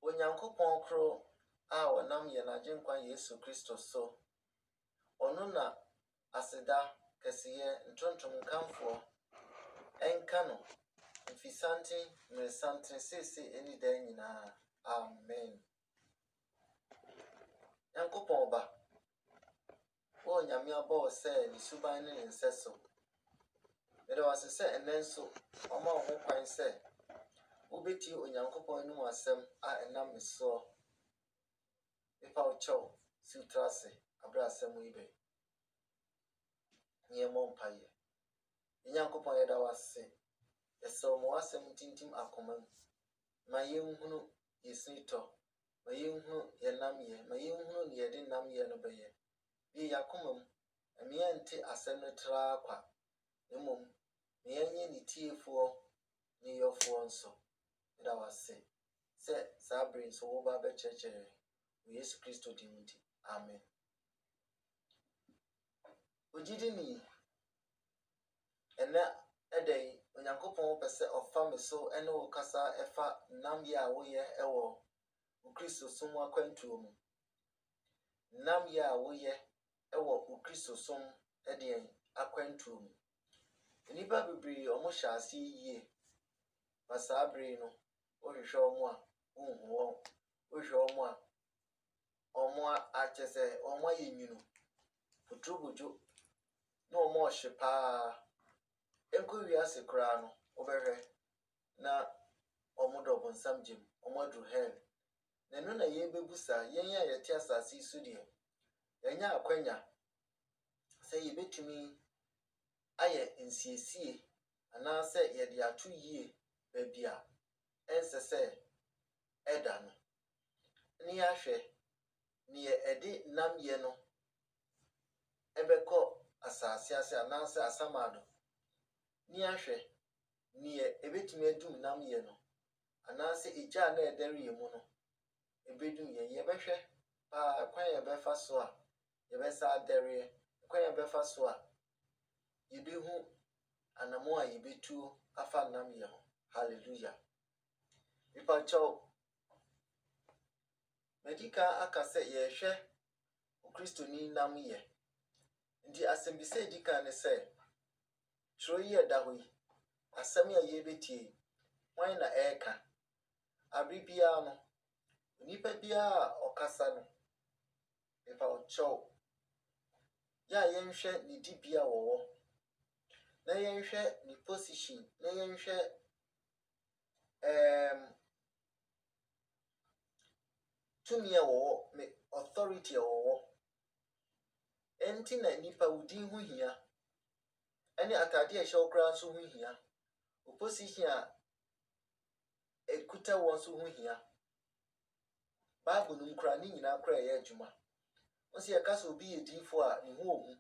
ONYANKOPON kro a wonam ye na Agyenkwa Yesu Kristo so. Ono na aseda kesiye ntontom kanfo enka no mfisanten mresanten sese eni da nyina. Amen. Nyankopon ba wo nyame abo se ni suban ne nseso. Mede wase se enenso oma ho kwan se ubeti ONYANKOPON nu asem a enam meso. Ipa ucho sutrase abra asem ibe. Nye mompaye. Nyankopon yeda wase. Eso mo asem tintim akomam. Ma yenhunu yesinto. Ma yenhunu yenamye. Ma yenhunu ni yedi namye no beye. Bi yakomam. Emi ente asem no tra kwa. Emom. Me yenye ni tiefo ni yofo nso. Yeda wase. Se sabre so wo ba be cheche. Yesu Kristo dimuti. Amen. Ojidi ni ena edey ONYANKOPON pese ofa me so ene wo kasa efa Namye.a woye ewo Okristo som akwantuo mu. Namye.a woye ewo Okristo som ede akwantuo mu. Nipa bibiri omo hyase yie. Masabre no ohwehwe omo a unhu won. Ohwehwe omo a achese omo yenyunu. Putubuju no omo hyepa. Enko wiase kra no obehwe na omo dobo nsam jim omo adu hell. Na no na yebebusa yenya yeti asase isu de. Yenya akwanya se yebetumi aye nsiesie ana se yede atu yie babia ensese eda no. Ni ahwe ni ede namye no ebeko asase ase ana se asamado. Ni ahwe ni ebetumi adum namye no ana se eja na edere yemu no ebedum ye behwe pa kwan ye befa so a ye besa adere kwan ye befa so a yebehu anamo a yebetu afa namye ho. Hallelujah. Ipa cho medika akase ye hwe okristoni namye. Ndi asembise edika ne se Troye dahoyi asem ya yebetie wan na eka abribia no nipa bia okasa no efa ocho ya yenhwe ni dibia wowo na yenhwe ni position na yenhwe tumia wowo me authority wowo enti na nipa udin hu hia ene atade a shawkra so hu hia opposition a ekuta won so hu hia Bible num kra ni nyina kra ye adwuma onse ye kasa obi yedifo a ne hu ohu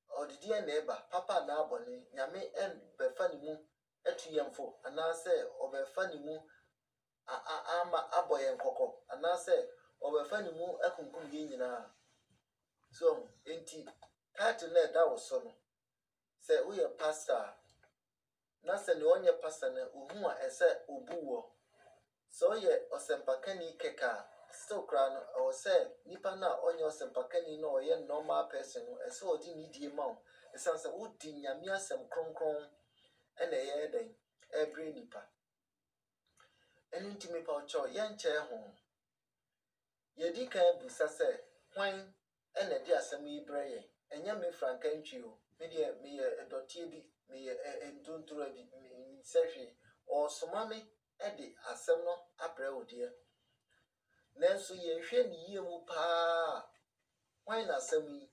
odide na eba papa na abone nyame en befa ni mu etuyemfo ana se obefa ni mu ama aboye nkoko ana se obefa ni mu akunkum ye nyina so enti title na da wo so no se we are pastor na se ne onye pastor na ohu a ese obuwo so ye osempakani keka still kra no o se nipa na onye osempakani na oye normal person no ese odi ni die ma o ese se odi nyame asem kronkron ene ye den every nipa enu ntimi pa ocho ye nche ho ye di kan busa se hwan ene di asem yi breye enya me franka ntwi o me de me ye edotie bi me ye enduntura bi me sehwe o somame ede asem no abre odie nenso ye hwe ni yie mu pa hwan na asem yi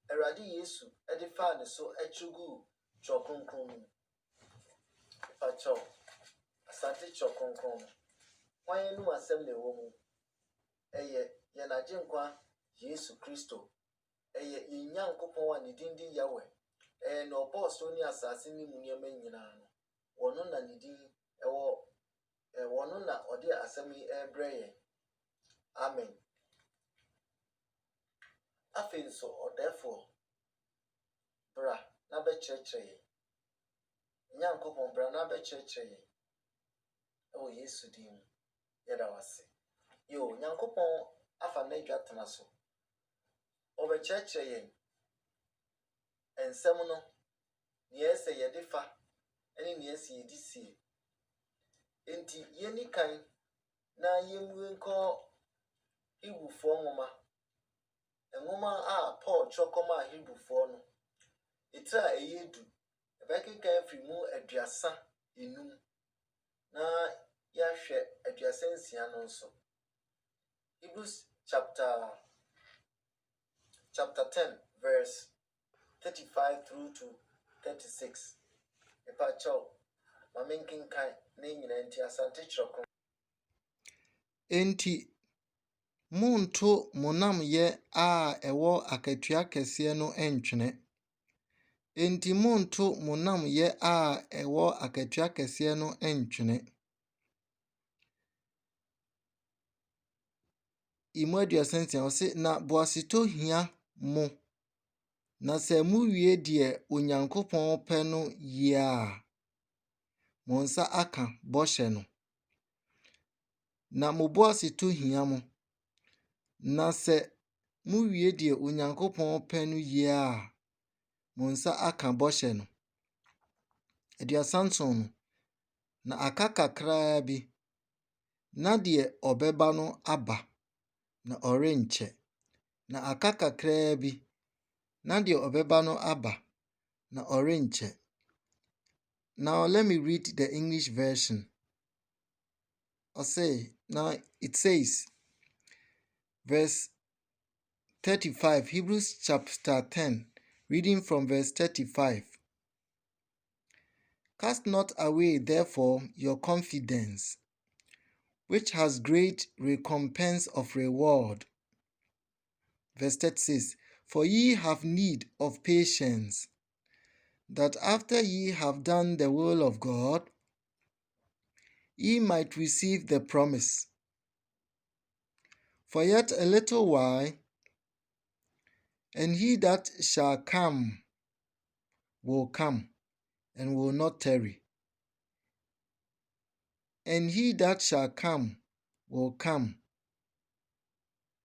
Awurade Yesu ede fa ne so echugu chokonkron pa cho asante chokonkron hwan nu asem le wo mu eye ye na Agyenkwa Yesu Kristo eye Nyankopon ani dindi yawe no boss oni asase ni mu niam nyina no wono na nidi ewo wono na ode asem yi ebreye. Amen. Afenso odefo bra na be checheye Nyankopon bra na be checheye ewo Yesu dim yeda wase. yo nyankopon afa na adwatena so obekyerɛkyerɛ yɛn ensɛm no ne ɛsɛ yɛde fa ɛne ne ɛsɛ yɛde sie enti yɛni kan na yɛmue nkɔ Hebrefoɔ nwoma a Paul kyerɛkɔma Hebrefoɔ no etira ɛyɛ du ɛbɛkenkan firi mu aduasa enum na yɛahwɛ aduasa nsia no nso Hebrews chapter 10 verse 35 through to 36 epacho mamenkenkan na nyina nti asante kyerɛkɔ enti monto monam yɛ a ɛwɔ akatua kɛseɛ no ntwene. Enti monto monam yɛ a ɛwɔ akatua kɛseɛ no ntwene. Imu aduasa nsia ɔse na boasetɔ hia mo. Na sɛ muwie deɛ Onyankopɔn pɛ no yie a, mo nsa aka bɔhyɛ no. Na mo boasetɔ hia mo. Na sɛ muwie deɛ Onyankopɔn pɛ no yie a, mo nsa aka bɔhyɛ no. Aduasa nson no. Na aka kakraa bi. Na deɛ ɔbɛba no aba. Na ɔrenkyɛ. Na aka kakraa bi. Na deɛ ɔbɛba no aba. Na ɔrenkyɛ. Now let me read the English version. Now it says, verse 35, Hebrews chapter 10, reading from verse 35. Cast not away, therefore, your confidence, which has great recompense of reward. Verse 36, for ye have need of patience, that after ye have done the will of God, ye might receive the promise. For yet a little while, and he that shall come will come, and will not tarry. And he that shall come will come,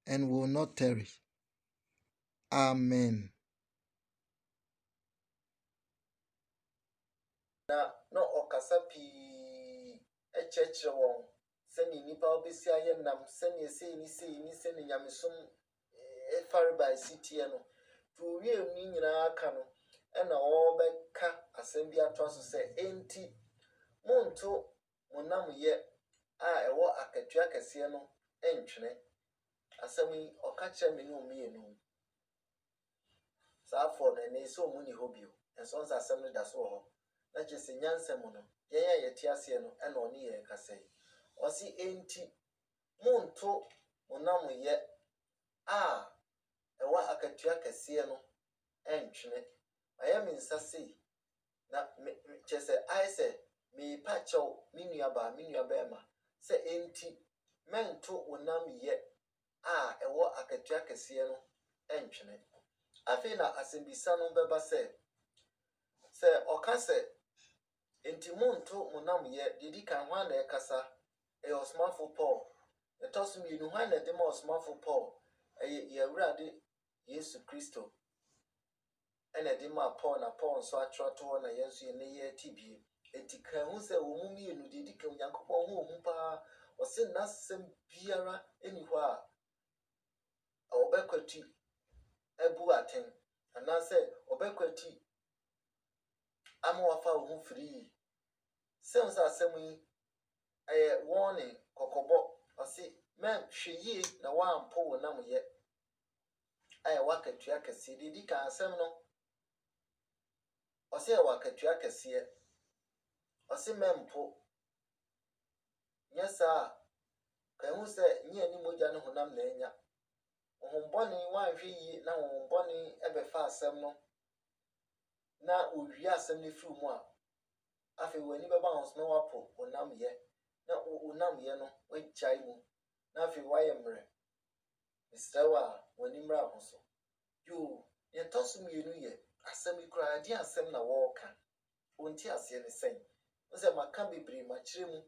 and will not tarry. Amen. na ɔkasa pii ɛkyerɛkyerɛ wɔn sɛnea nipa obesi ayɛ nam sɛnea sei ni sɛnea nyamesom ɛfareba esi tie no to wie ni nyinaa aka no ɛna ɔbɛka asɛm bi ato so sɛ enti monto monam yɛ a ɛwɔ akatua kɛseɛ no ntwene asɛm yi ɔka kyerɛ me ne omienu saa afɔ no ɛna ɛsɛ ɔmu ni hɔ bio ɛnso nsa asɛm no da so wɔ hɔ na kyerɛ sɛ nyansɛm no yɛn a yɛte aseɛ no ɛna ɔne yɛn kasa yi ɔse enti monto monam yɛ a ɛwɔ akatua kɛseɛ no ntwene ayɛ me nsa sei na kyerɛ sɛ ayɛ sɛ meepa kyɛw me nuabaa sɛ enti mɛnto monam yɛ a ɛwɔ akatua kɛseɛ no ntwene afei na asɛmbisa no bɛba sɛ ɔka sɛ enti monto monam yɛ dedi kan ho ana ɛkasa ɛyɛ ɔsomafo Paul ɛtɔ so mmienu ho ana ɛde ma ɔsomafo Paul ɛyɛ yɛwurade Yesu Kristo ɛna ɛde ma Paul na Paul nso atwerɛto hɔ na yɛn nso yɛn yɛ ti bie enti kan ho sɛ wɔn mu mmienu dedi kan Onyankopɔn ho ɔhu paa ɔsɛ n'asɛm biara ɛni hɔ a ɔbɛkwati ɛbu atɛn anaasɛ ɔbɛkwati ama wafa wo ho firi sɛ nsa asɛm yi ɛyɛ warning kɔkɔbɔ ɔse mɛn hwɛ yie na wampo wo nam yɛ ayɛ wakatua kɛseɛ dedi kan asɛm no ɔse yɛ wakatua kɛseɛ ɔse mɛmpo nyɛ saa kan hu sɛ nyɛ ni mogya no honam na anya honhombɔne wanhwɛ yie na honhombɔne ɛbɛfa asɛm no na owie asɛm no firi mu a afei w'ani bɛba ho so na wapo honam yɛ na honam yɛ no wagyae mu na afei wayɛ mmerɛ mesrɛ wo a w'ani mmra ho so yo yɛtɔ so mmienu yɛ asɛm yi koraa de asɛm na wɔɔka ɔnti aseɛ ne sɛn sɛ maka bebree makyerɛ mu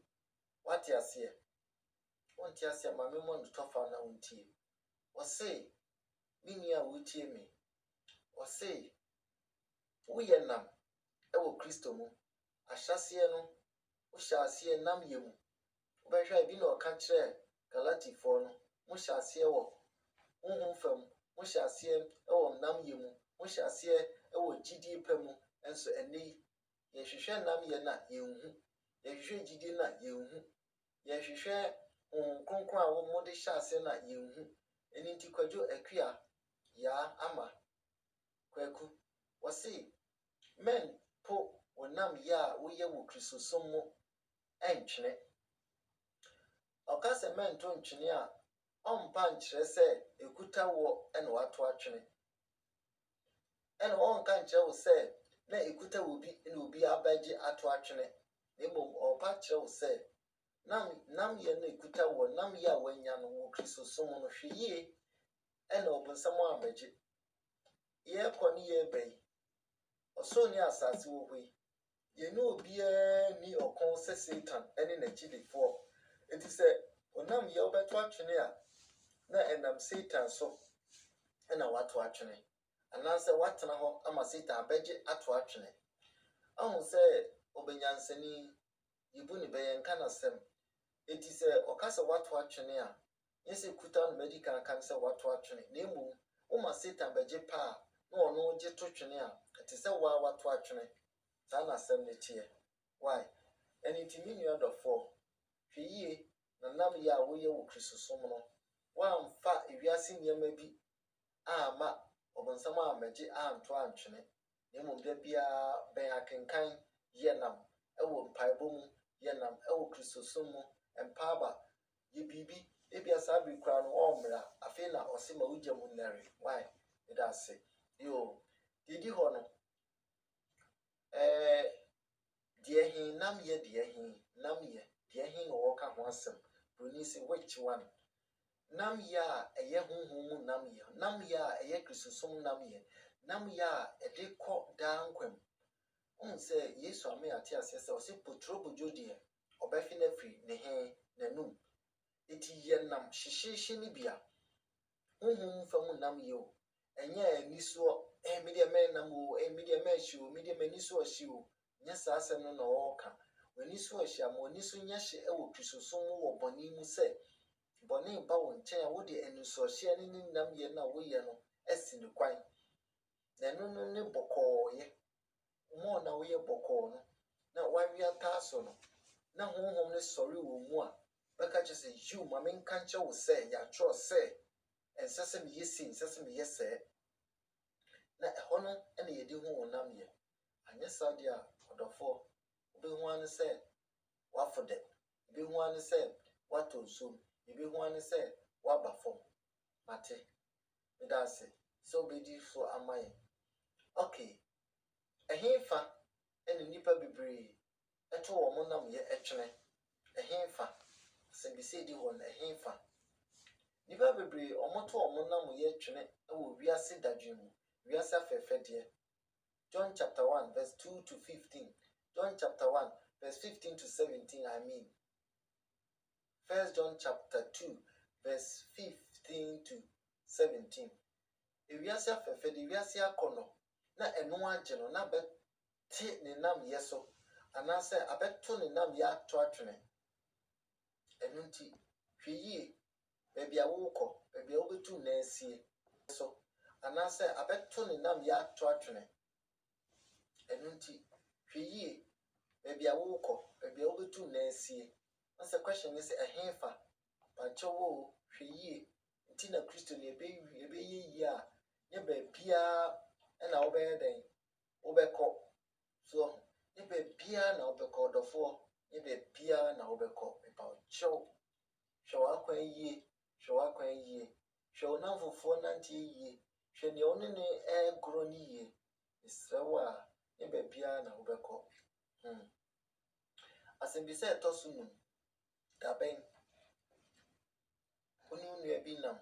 wate aseɛ wonte ase mame mo no tofa na wontie ɔse mini a wotie me ɔse woyɛ nam ɛwɔ Kristo mu ahyɛseɛ no wohyɛ aseɛ nam yɛ mu wobɛhwɛ bi na ɔka kyerɛ Galatifoɔ no mohyɛ aseɛ wɔ honhom fam mohyɛ aseɛ ɛwɔ nam yɛ mu mohyɛ aseɛ ɛwɔ gyidie pa mu ɛnso ɛnɛ yi yɛhwehwɛ nam yɛ na yɛnhu yɛhwehwɛ gyidie na yɛnhu yɛhwehwɛ honhom kronkron a wɔde hyɛ aseɛ na yɛnhu ɛno nti kwadwo akua yaa ama kwaku wɔse men po wɔnam yɛ a woyɛ wɔ Kristosom mu ɛntwene ɔka sɛ mɛnto ntwene a ɔmpa nkyerɛ sɛ ekuta wɔ ɛna wato atwene ɛna ɔnka nkyerɛ wo sɛ na ekuta wɔ bi na obi abɛgye ato atwene na mmom ɔpa kyerɛ wo sɛ nam yɛ no ekuta wɔ nam yɛ a wanya no wɔ Kristosom no hwɛ yie ɛna ɔbonsam abɛgye yɛkɔ ne yɛba yi ɔsoro ne asase wɔ hɔ yi yɛne obiara ni ɔko sɛ Satan ɛne n'akyidifoɔ enti sɛ ɔnam yɛ wobɛto atwene a na ɛnam Satan so ɛna wato atwene anaasɛ watena hɔ ama Satan abɛgye ato atwene ahu sɛ ɔbɛnyansani yibu ne bɛyɛ nka n'asɛm enti sɛ ɔka sɛ wato atwene a nyɛ sɛ kuta no medical kan sɛ wato atwene na mmom woma Satan bɛgye pa a na ɔno gye to twene a ɛte sɛ wato atwene saa na asɛm ne teɛ why ɛne nti me nua dɔfoɔ hwɛ yie na nam yɛ a woyɛ wɔ Kristosom no woamfa ewiase nneɛma bi ama ɔbonsam amagye anto antwene na mmom da biara bɛn akenkan yɛ nam ɛwɔ mpaebɔ mu yɛ nam ɛwɔ Kristosom mu mpaaba yɛ biribi ebia saa bere kora no ɔmmra afei na ɔse ma wogya mu nnɛre why ɛda ase yo didi hɔ no deɛ hin nam yɛ deɛ hin nam yɛ deɛ hin na wɔka ho asɛm broni sɛ which one nam yɛ a ɛyɛ honhom mu nam yɛ a ɛyɛ Kristosom nam yɛ a ɛde kɔ daa nkwam sɛ Yesu ame ate aseɛ sɛ ɔse potro bodwo deɛ ɔbɛfe no afiri ne he n'anum eti yɛ nam hyehyehye ne bia honhom fa mu nam yɛ o ɛnyɛ anisoɔ medeɛ mɛ nam o medeɛ mɛ hye o medeɛ mɛ anisoɔ hye o nyɛ saa asɛm no na ɔɔka w'anisoɔ hye ama w'aniso nyɛ hye ɛwɔ Kristosom mu wɔ bɔne mu sɛ bɔne ba wo nkyɛn a wode anisoɔ hye ne nam yɛ na woyɛ no asi ne kwan na ɛno no ne bɔkɔɔyɛ mo na woyɛ bɔkɔɔ no na wawia taa so no na honhom ne sɔre wɔ mu a bɛka kyerɛ sɛ yiw ma menka nkyerɛ wo sɛ yɛatwerɛ sɛ ɛnsɛ sɛ meyɛ sei nsɛ sɛ meyɛ sɛɛ na ɛhɔ no ɛna yɛde hu wo nam yɛ anyɛ saa deɛ a ɔdɔfoɔ wobɛhu ane sɛ wafo dɛ wobɛhu ane sɛ watɔ nsuom wobɛhu ane sɛ waba fam mate meda ase sɛ wobɛdi so ama yɛ okay ɛhefa ɛne nnipa bebree ɛto wɔ mo nam yɛ ɛtwene ɛhefa sɛbisɛ di hɔ no ɛhefa nnipa bebree ɔmoto ɔmo nam yɛ twene ɛwɔ wiase dadwen mu wiase afɛfɛdeɛ John chapter 1 verse 2 to 15 John chapter 1 verse 15 to 17 First John chapter 2 verse 15 to 17 wiase afɛfɛdeɛ wiase akɔnɔ na ɛno agye no na bɛte ne nam yɛ so anaasɛ abɛto ne nam yɛ ato atwene ɛno nti hwɛ yie baabi a wokɔ baabi a wobɛtu na asie so anaasɛ abɛto ne nam yɛ ato atwene ɛno nti hwɛ yie baabi a wokɔ baabi a wobɛtu na asie ɔsɛ question ne sɛ ɛhefa pakyɛ wo hwɛ yie nti na Kristo ne ɛbɛyɛ yie a ne baabiara ɛna wobɛyɛ dɛn wobɛkɔ so ne baabiara na wobɛkɔ ɔdɔfoɔ ne baabiara na wobɛkɔ mepakyɛw hwɛ w'akwan yie hwɛ w'akwan yie hwɛ wo namfofoɔ nante yie hwɛ nea wo ne ne ɛgorɔ ne yie mesrɛ wo a ne baabiara na wobɛkɔ asɛmbisa ɛtɔ so num dabɛn wo ne wo nua bi nam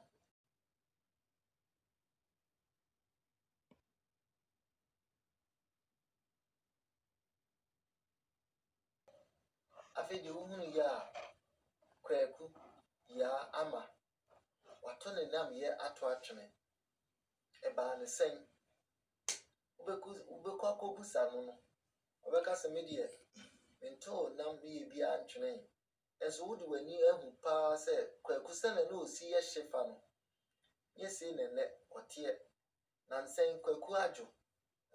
afei deɛ wohunu yɛ a kwaku ya ama wato ne nam ye ato atwene eba ne sen ubekọ akọbusa no obeka se me de mento nam ye bia antwene enso wodi wani ahu pa se kwakusa na osi ye hyefa no yesi ne ne ote na nsen kwaku adwo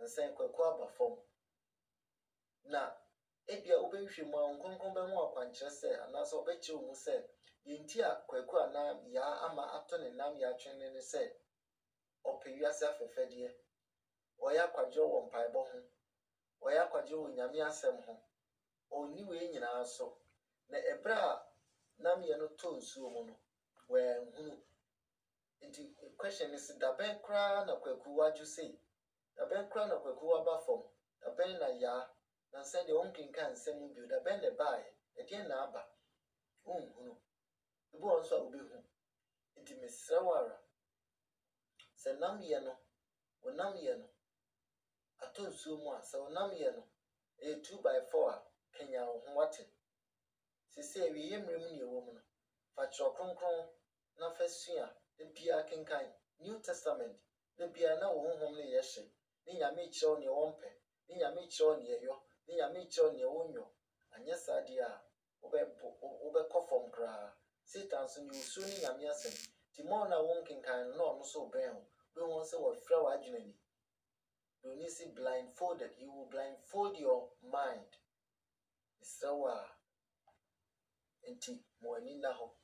nsen kwaku abafom na ebia obehwe mu ankonkon be mu akwankyere se anaso obeche mu se yenti a kwaku ana ya ama ato ne nam ya twene ne se opewiase afefede oya kwadwo wo mpaebo ho oya kwadwo wo nyame asem ho oni we nyina so na ebra nam ye no to nsuo mu no we hunu nti question is da ben kra na kwaku waju sei da ben kra na kwaku abafom da ben na ya na sɛ de onkinka nsɛm bi da ben ne bae e na aba hunu ebi won so obehu nti mesrawara sɛ nam ye no wonam ye no ato nsuo mu a sɛ wonam ye no 2x4 a kenya ho wate sisi ewi yemrem ne ewo mu no fa kyerɛ kronkron na fa sua de bia kenkan New Testament de bia na wo honhom ne ye hye ne nyame kyerɛw ne wompe ne nyame kyerɛw ne yo ne nyame kyerɛw ne wonyo anya sade a wobɛkɔ kra Satan so ne usu ne nyame asem timon na won kenkan no no so ben we won se wo fra wa adwenani don't you see blindfolded you will blindfold your mind israwa enti mo ani na ho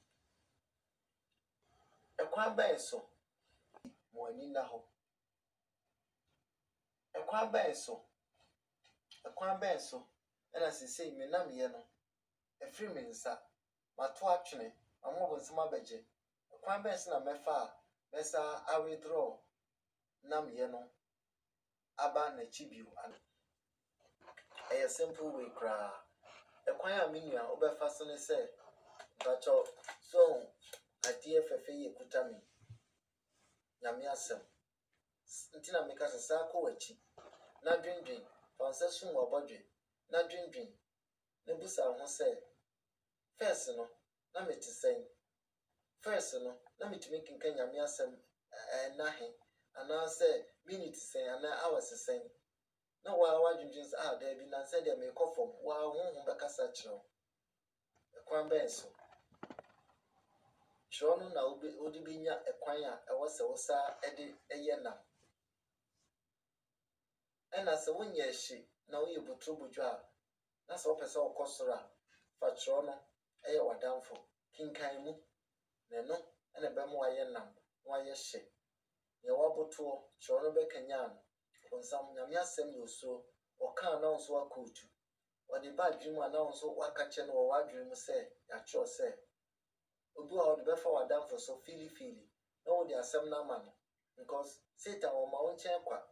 ekwan ben so mo ani na ho ekwan ben so ena sesei me nam ye no efri me nsa mato atwene amobo nsema beje ekwan ben so na mefa mesa a withdraw nam ye no aba na chibiu an a simple way kra ekwan a menua obefa so ne se bacho so adie fefe ye kutami nyame asem ntina meka sesa ko wachi na dwendwen fansa sum wabodwe na dwendwen ne busa ho se first no na metisen first no na metimi kenka nyame asem na he ana se minute sen ana hours sen na wa dwendwen se da bi na se de me kofom wa honhom bekasa kyerɛw ekwan ben so Shrono na odi binya ekwan a ewo se wosa ede eye na ena se wonya hye na wo yebutro budwo a na se opese okosora fa shrono eye wadamfo kinkan mu na no ena be mo aye nam wo aye hye ye waboto shrono be kanya no onsam nyame asem no so oka na nso akotu odi ba dwemu ana nso wakache no wo wadwemu se ya cho se obu a odi be fa wadamfo so fili na wo di asem na ma no because Satan o ma wonchen kwa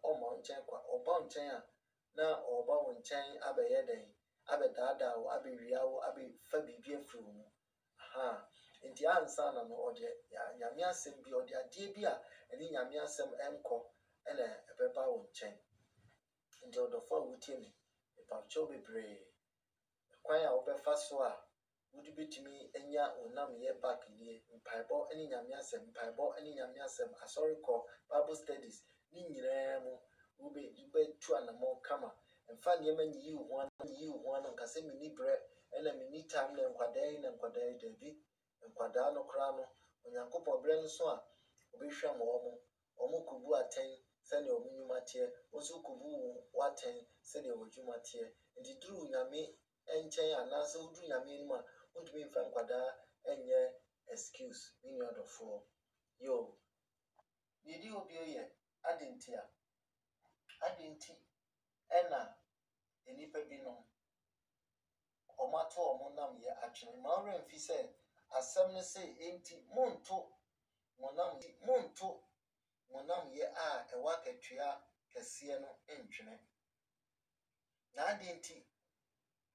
oba nchen a na oba wonchen abeye den abedada wo abewia wo abefa bibia firi mu nti ansa na no odi ya nyame asem bi odi ade bi a eni nyame asem enko ena ebeba wonchen nti odofo wutie mi pa cho bebre kwan a obefa so a wudi bitimi enya onam ye back nie mpaibo eni nyame asem asori ko Bible studies ni nyina mu ube tu anamo kama mfa ne manyi yi ho an nkase mini bre ena mini time na nkwadai da bi nkwada no kra no onyankopon bre nso a obehwa mo omo kubu aten sene omunyuma tie oso kubu waten sene wodwuma tie ndi duru nyame enchen anase uduru nyame ni ma undumi mfa nkwada enye excuse ni odofo yo Nidi obi oye adenti ena enipa binom omato omonam ye atwene ma ora mfi se asem ne se enti monam ye a ewa katua kese no entwene na adenti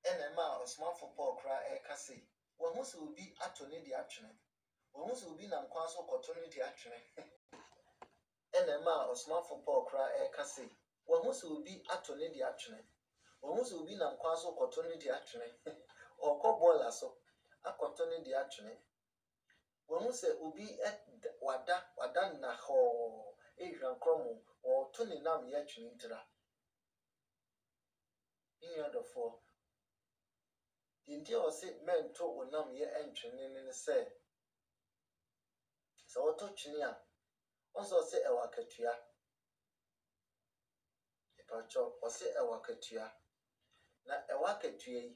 ena ma osmafo Paul kra kase wo hu se obi ato ne de atwene wo hu se obi nam kwa so koto ne de atwene ena ma osmafo Paul kra kase wo hu se obi ato ne de atwene wo hu se obi nam kwa so koto ne de atwene okọ bola so akoto ne de atwene When we say Ubi at wada na ho, Adrian Cromo, or Tony Nam Yachin Intra. In the other four, the India or say men told Nam Ye entering in the say. So Otto Chinia also say a wakatia. If I chop or say a wakatia. Na a wakatia.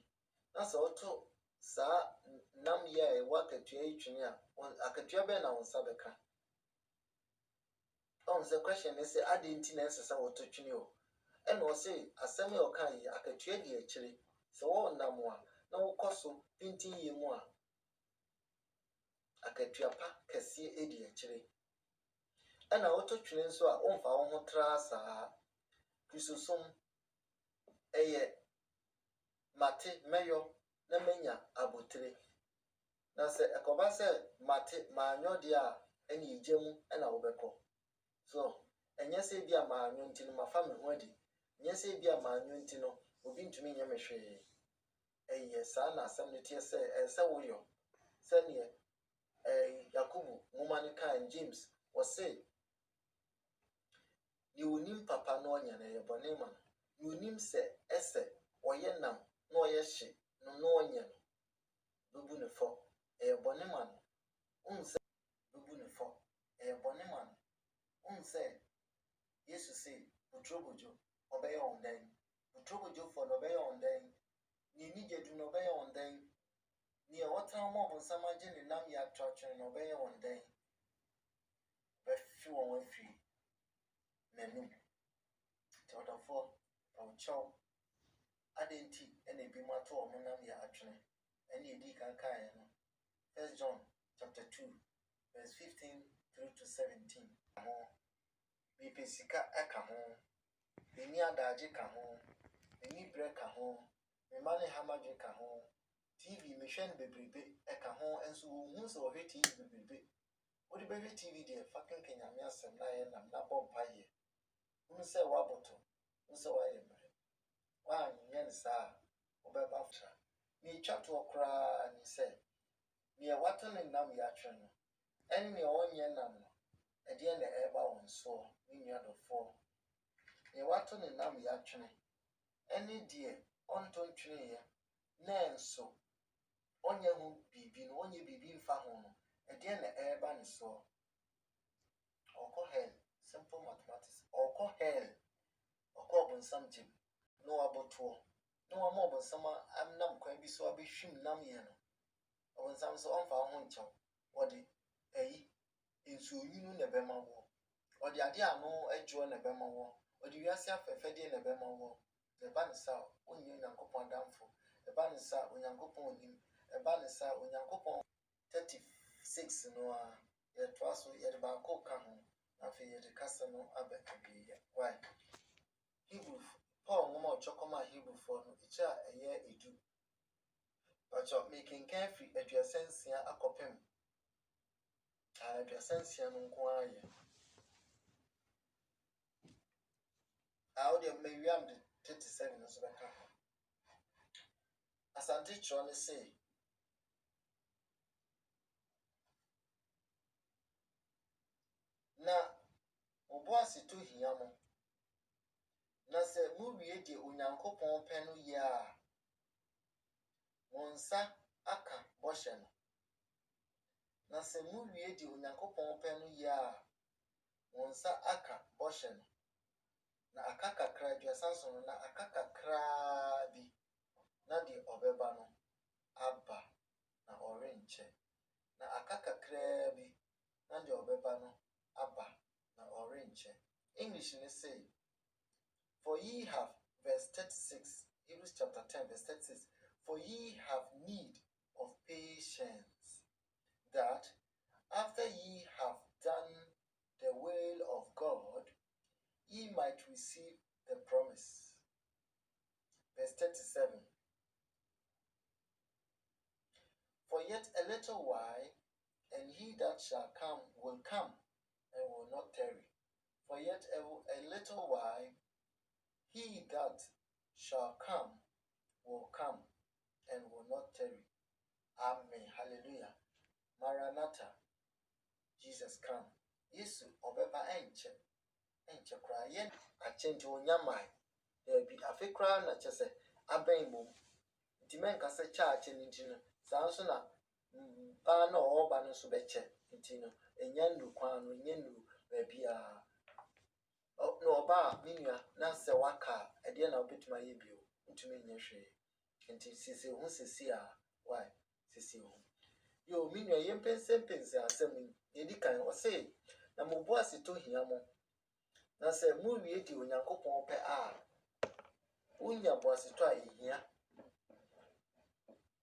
That's Otto. Sa Namye wakatia Chinia. One akatia ben on Sabeka. On the question is, I didn't necessarily Otto Chinio. And was say, ASEM Okai, akatia di actually. So all Namwa. No coso, painting ye more. Akatia pa, Cassie Eddie actually. And I auto train so I won't found trasa. Chrysosome, Mate, Mayo, Namenya, Abutre. Now say, a cobase, Mate, Manyo dia, any gem, and Obeko. So, and yes, be a man, until my family wedding. Yes, be a man, untino, who been to me, Yamashe. Son, as some tears say, and so will you. Send ye, Yakubu, Mumanika, and James, was say, you nim papa no nya na yebone ma you nim se ese oye nam no oye hye no nya no bubu ne fo yebone ma no unse bubu ne fo yebone ma no unse yesu se utrobojo obeye ondan utrobojo fo no obeye ondan ni ni jedu no obeye ondan ni e wotan mo bon samaje ne nam ya twatwe no obeye ondan be fi won afi nanum totofo Chow Adenti and a bimato of Namye actually, and ye dig and kayan. 1 John chapter 2, verse 15 through to 17. Me pesika eka home, the near dajika home, the knee break a home, the money hamajika home, TV mission baby eka home, and so who's over TV baby. What the baby TV dear fucking Kenyamia Sam Lion and Nabon Paye? Who say Waboto? Who so I am. Why, yes, sir, Obey after me chat to a cry and he said, near Watton and Nam Yatran, and near ONYANKOPON, a dear ever on so, in the four. Near Watton and Nam Yatran, any dear, on ton tree, nan so, Onya who be been only be been found, a dear ever and so. Or call hell, simple mathematics, or call hell, or call on something. No about two. No more than summer, I'm not quite be so I be shim Namye. Or when some so on for one chow, or the in so you know Nebema war. Or the idea no edge on Nebema war, or the yourself a fedi Nebema war. The banisa, ONYANKOPON down for the banisa, ONYANKOPON him, a banisa, ONYANKOPON 36 no, yet was yet about coca home, after yet the castle abbot. Why? Hebrew. Paul no more chokoma Hebrew for no each a year a do. But you're making carefree at your sense here a copem. I had your sense here no quiet. I would have maybe I'm the 37 as well. As I teach only say, na Oboasi to Hiamo. Na se movie de ONYANKOPON penu ya Monsa aka boshen. Na se movie de ONYANKOPON penu ya Monsa aka boshen. Na akaka kra dia sanson na akaka kra bi na di obeba no aba na orange na akaka kra bi na di obeba no aba na orange. English ni say, for ye have, verse 36, Hebrews chapter 10, verse 36, for ye have need of patience, that after ye have done the will of God, ye might receive the promise. Verse 37, for yet a little while, and he that shall come will come, and will not tarry. For yet a little while, he that shall come will come, and will not tarry. Amen. Hallelujah. Maranatha, Jesus come. Yesu obeba enche kra yen achenti onyamai. There be afi kra na chese aben mom. Nti menka se church ni nti no. Saa nso na ba na oba no so beche. Nti no enya ndu kwan no enya ndu ba bia. No oba minua na se waka ede na obetuma ye bio. Ntumi nya hwe. Nti sisi hu sisi a why sisi hu. Yo minua yempense asem edi kan o say na mobo aseto hia mo. Na se mu wie di Onyankopon pe a unya bo aseto a ehia.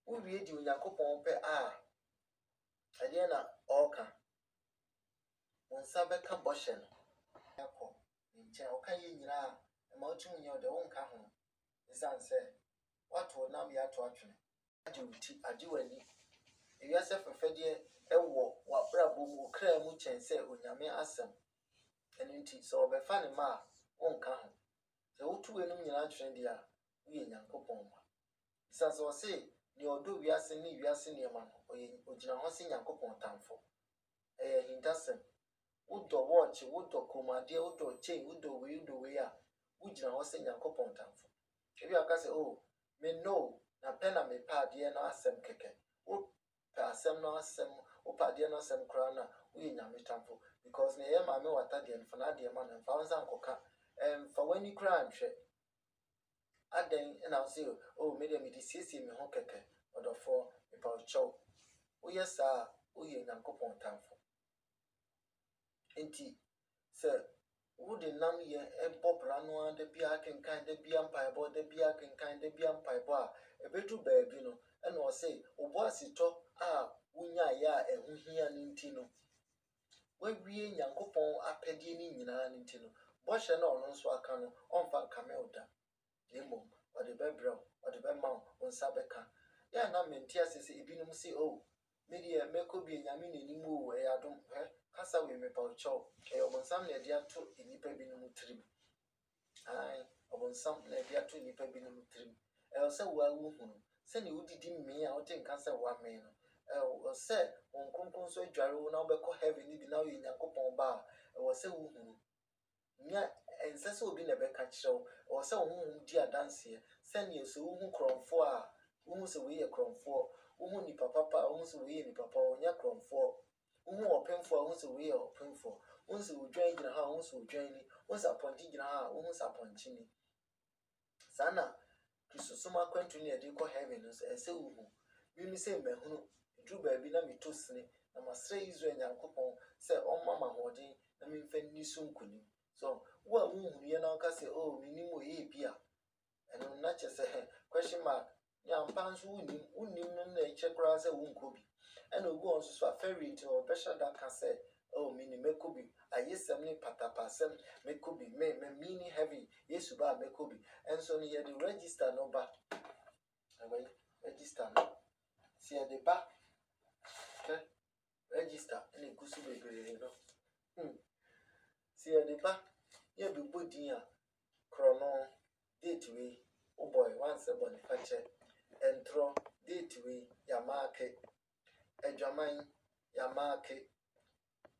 Wo wie di Onyankopon pe a ade na oka. Wonsa beka boshe no. Yakọ nche oka ye nyira a ma otum nya de wonka ho. Isan se wato nam ya to atwene. Ade uti ade wani. Ewiase fefede ewo wa brabo mu kra mu chense onyame asem. Eno nti so obefa ne ma wonka ho. Se wotu enum nyina atwene dia wo Nyankopon ma. Isan so se ni odo wiase ni wiase ne ma no ogina ho se Nyankopon tamfo. Hindasem wodo watch wodo komade wodo chain wodo we a wogina ho se Nyankopon tamfo. Ebi aka se oh me no na pena me pa de no asem keke. Wo pa asem no asem wo pa de no asem kra na wo Nyame tamfo because ne ye ma me wata de no na de ma na fa wonsa nkoka fa wani kra nhwe aden na say oh me de me disiesie me ho keke odofo me pa chow wo yesa wo Nyankopon tamfo. Enti se wo de nam ye ebobra no ande bia kenkan de bia mpaibo de bia kenkan de bia mpaibo a ebedu baabi no e na o say obo asito a wunya ya ehuhia ni nti no wawie Nyankopon apedie ni nyina ni nti no boshe na ono nso aka no onfa kamelda lemom o de bebro o de bema onsa beka ya na menti asese ebinum si oh media mekobi Nyame nenimu o adom kasa we me paucho e obonsam na dia to enipa binum trim ai obonsam na dia to enipa binum trim o se wa wu hunu se ne udidi me a o tin kasa wa me no o se won kronkron so adware wo na obekọ heaven ni bi na we Nyankopon ba o se wu hunu nya ense se obi na beka kirew o se wo hu di adanse se ne so wu hu kronfo a wo hu se we ye kronfo wo hu ni papa wo hu se we ye ni papa wo nya kronfo wo opemfo wo se we opemfo wo se odwan gina ha wo se odwan ni wo se aponti gina ha wo se aponti ni sana Christosoma kwantu ni ade ko heaven no se wo hu bi mi se mahunu dru ba bi na mitosne na masre Israel Nyankopon se omama hodin na mi mfa ni so nkuni so wo a wo hu ye na ka se oh minim o ye bia eno na che se question mark nya mpanso unim no na eche kra se wo nkobi ena ogu on so aferi to besha da ka se oh mini mekobi ayesem ni patapasem mekobi me mini heavy yesu ba mekobi enso ni ye the register no ba away register no si ye de ba register ene gusu bebre no si ye de ba ye be bodin a krono date we oh boy once about the fache entro date we ya market edwaman ya market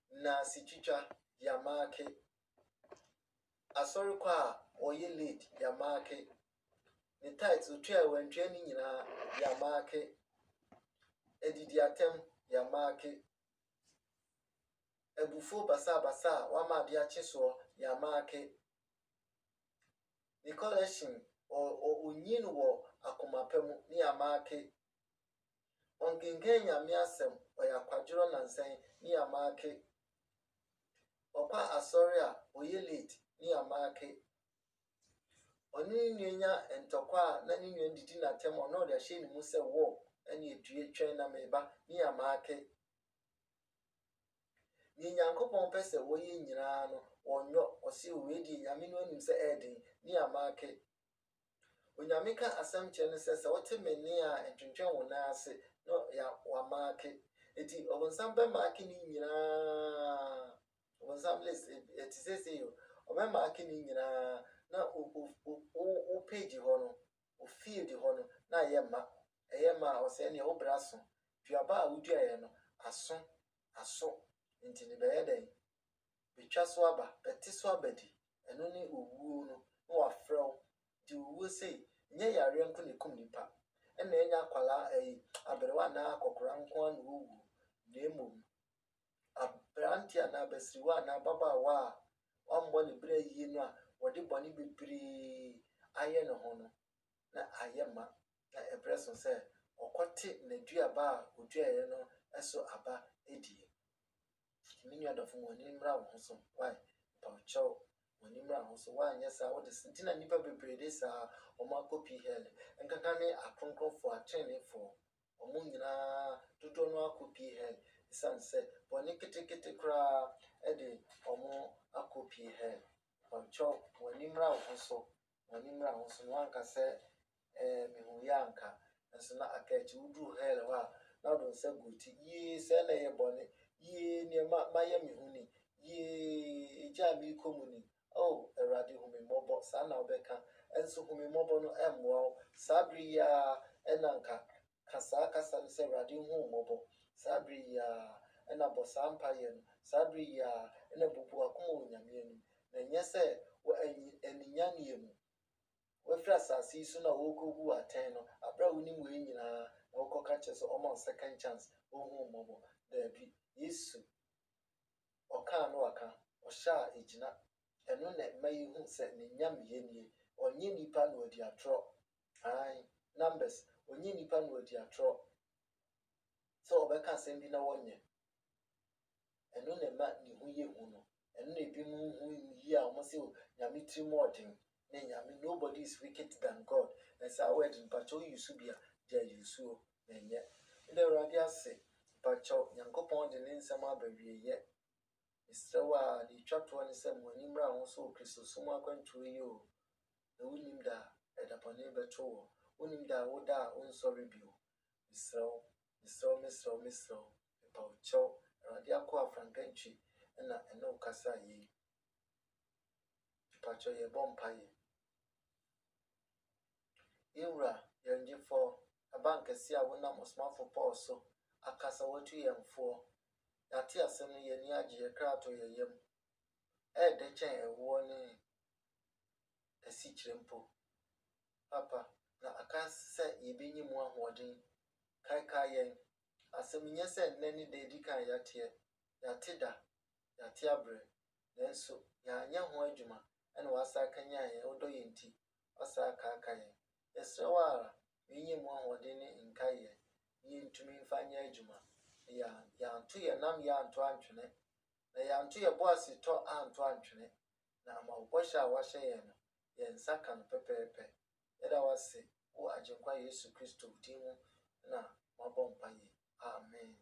na sichicha ya market asori kwa oye late ya market ni tight otwa wantwa ni nyina ya market edidi atem ya market ebufo basa wa ma bia cheso ya market ni collection o nyin wo akomapem ni ya market ongengen Nyame asem oya kwadworo nansan ni ya market okwa asori a oye late ni ya market oni nwenya entokwa na ni nwen didi na tem ono de hye ni mu se wo ene edue twen na meba ni ya market ni Nyankopon pese wo ye nyina no onyo osi we di Nyame no anim se eden ni ya market Onyame ka asem che ne se wote meni a entwentwen wo na ase no ya wa market eti obonsam be market ni nyina obonsam list etise yo obe market ni nyina na o page ho no o field ho no na ye ma o se ne o braso duaba a wudua ye no aso nti ne bɛyɛ dɛn betwa so aba bɛte so abadi ɛno ne owuo no na wafrɛw di owuo sei nyɛ yareɛ nko ne kum nipa ɛna ɛnya akwala aberewa na akɔkora nko na owu na emom aberante anaa abasiriwa anaa ababaawa a ɔmmɔ ne berɛ yie no a wɔde bɔne bebree ayɛ ne ho no na ayɛ ma na ɛbrɛ so sɛ ɔkɔte n'aduaba a oduaeɛ no ɛso aba edie. Me nua dɔfo mu w'ani mmra wo ho so wae mpawkyɛw w'ani mmra wo ho so woanyɛ saa wode nti na nnipa bebree de saa ɔmo akɔpii hɛl nkaka ne akronkronfoɔ atrenefoɔ ɔmo nyinaa dodoɔ no akɔpii hɛl ɛsiane sɛ bɔne ketekete koraa ɛde ɔmo akɔpii hɛl. Mpawkyɛw w'ani mmra wo ho so w'ani mmra wo ho so na wanka sɛ mehu yɛ anka nso na aka akyi woduru hɛl hɔ a na wode nsa gu ti yie sɛ na ɛyɛ bɔne yie nneɛma mayɛ me hu ni yie egya a meekɔ mu ni Awurade hu me mmɔbɔ saa na wobɛka ɛnso hu me mmɔbɔ no ɛmmoa wo saa bere yi a ɛna nka ka saa kasa no sɛ Awurade hu wo mmɔbɔ saa bere yi a ɛna bɔ saa mpayɛ no saa bere yi a ɛna bubu akoma wɔ Nyame anim na ɛnyɛ sɛ aninyanneɛ mu wafiri asase yi so na wɔrekɔgu atɛn no aberɛ a wonim wei nyinaa na wokɔka kyerɛ sɛ ɔma wo second chance ɔhu mmɔbɔ daabi Yesu ɔkaa no waka ɔhyɛ a ɛgyina ɛno na ɛma yɛhu sɛ ne nyameyɛ nie ɔnyɛ nipa na ɔdi atorɔ numbers ɔnyɛ nipa na ɔdi atorɔ sɛ ɔbɛka asɛm bi na wɔnyɛ ɛno na ɛma ne ho yɛ hu no ɛno na ebi mu hu yie a ɔmo sɛ Nyame tiri mu ɔden ne Nyame nobody is wicked than God na saa word mpakyɛw yusu bi a gya yusuo na ɛnyɛ ɛda Awurade ase mpakyɛw Nyankopɔn de ne nsɛm aba wieyɛ mesrɛ wo a ne twa toɔ ne sɛ w'ani mmra ho so Kristosom akwantuo yi o na wonim da ɛda bɔne bɛto wɔ wonim da woda a wonsɔre bio mesrɛ wo mpakyɛw Awurade akɔ afranka ntwi ɛna ɛne wo kasa yie mpakyɛw yɛbɔ mpaeɛ. Yɛwura yɛngyefo abankɛse a wonam ɔsomafo Paul so akasa watu yɛmfoɔ yɛate asɛm no yɛni agye yɛkra ato yɛ yam ɛɛdɛ kyɛn ɛwoɔ ne asikyire mpo papa na aka sɛ yɛbɛnyi mu ahoɔden kaekae yɛn asɛm nyɛ sɛ nnɛ ne da edi kan yɛate da yɛate abrɛ nanso yɛanyɛ ho adwuma ɛna wasa akanya yɛn wodɔ yɛn nti wasa akaaka yɛn yɛsrɛ wo ara yɛnyi mu ahoɔden ne nkaeɛ yɛntumi mfa nyɛ adwuma yɛanto yɛ nam yɛanto antwene na yɛanto yɛ boasetɔ anto antwene na ama wo bɔhyɛ a wahyɛ yɛn no yɛn nsa ka no pɛpɛɛpɛ yɛda wase wo Agyenkwa Yesu Kristo din mu na mabɔ mpaeɛ amen.